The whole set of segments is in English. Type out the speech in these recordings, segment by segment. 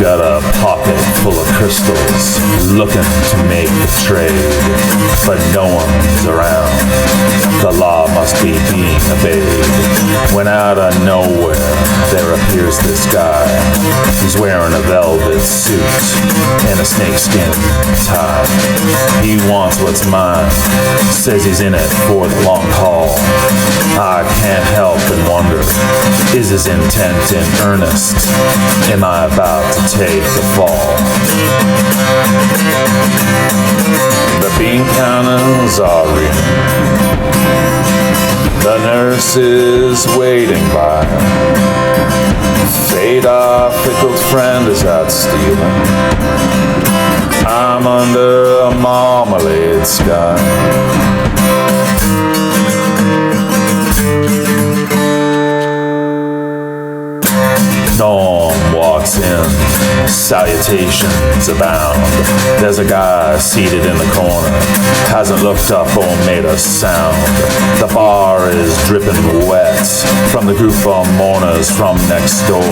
got a pocket full of crystals, looking to make the trade, but no one's around. The law must be being obeyed. When out of nowhere there appears this guy. He's wearing a velvet suit and a snakeskin tie. He wants what's mine, says he's in it for the long haul. I can't help and wonder, is his intent in earnest? Am I about to take the fall? The bean counters are real. The nurse is waiting by. Fate, our fickle friend, is out stealing. I'm under a marmalade sky. Dawn walks in, salutations abound. There's a guy seated in the corner, hasn't looked up or made a sound. The bar is dripping wet from the group of mourners from next door.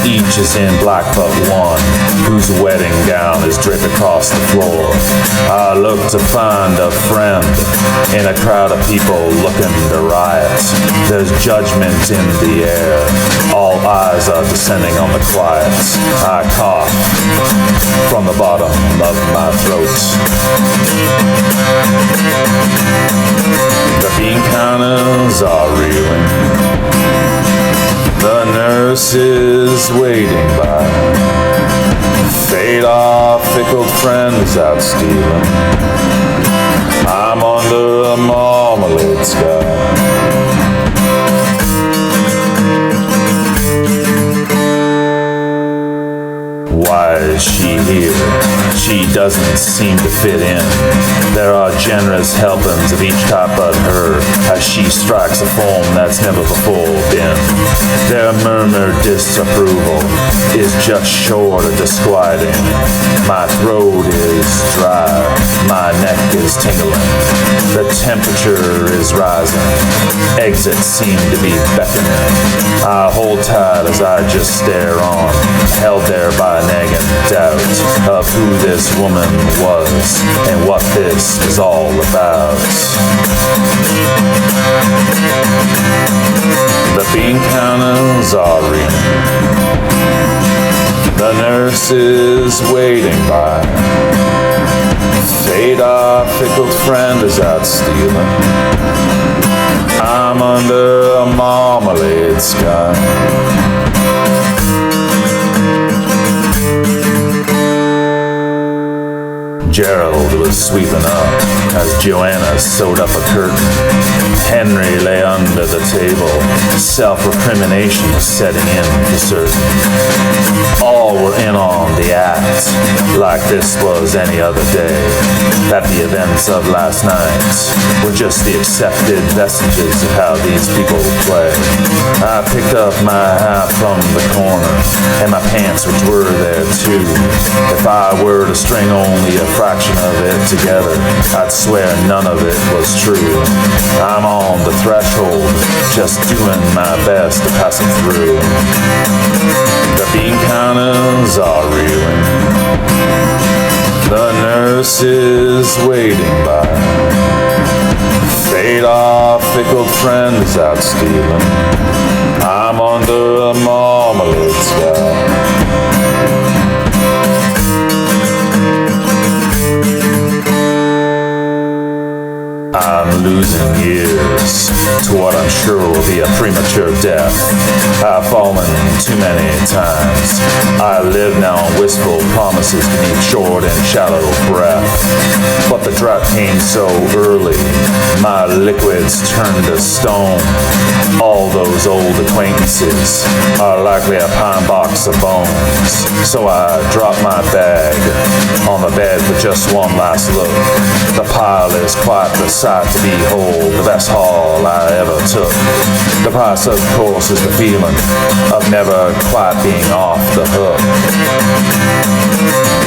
Each is in black but one, whose wedding gown is draped across the floor. I look to find a friend in a crowd of people looking to riot. There's judgment in the air, all eyes are descending on the quiet. I cough from the bottom of my throat. The bean counters are reeling. The nurse is waiting by. Fate, our fickle friend, is out stealing. I'm under a marmalade sky. Why is she here? She doesn't seem to fit in. There are generous helpings of each type but her, as she strikes a form that's never before been. Their murmured disapproval is just short of disquieting. My throat is dry, my neck is tingling. The temperature is rising, exits seem to be beckoning. I hold tight as I just stare on, held there by nagging doubt of who this woman was and what this was all about. The bean counters are reeling. The nurse is waiting by. Fate, our fickle friend, is out stealing. I'm under a marmalade sky. Gerald was sweeping up as Joanna sewed up a curtain. Henry lay under the table. Self-recrimination was setting in for certain. All were in on the act, like this was any other day. That the events of last night were just the accepted vestiges of how these people play. I picked up my hat from the corner, and my pants, which were there too. If I were to string only a fraction of it together, I'd swear none of it was true. I'm on the threshold, just doing my best to pass it through. The bean counters are reeling. The nurse is waiting by. Fate, our fickle friend, is out stealing. I'm under a marmalade sky. I'm losing years to what I'm sure will be a premature death. I've fallen too many times. I live now on wistful promises beneath short and shallow breath. But the drought came so early, my liquids turned to stone. All those old acquaintances are likely a pine box of bones. So I drop my bag on the bed for just one last look. The pile is quite the sight to behold, the best haul I ever took. The price, of course, is the feeling of never quite being off the hook.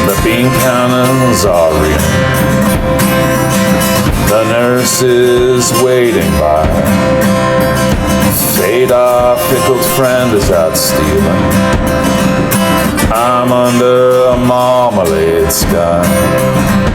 The bean counters are reeling. The nurse is waiting by. Fate, our fickle friend, is out stealing. I'm under a marmalade sky.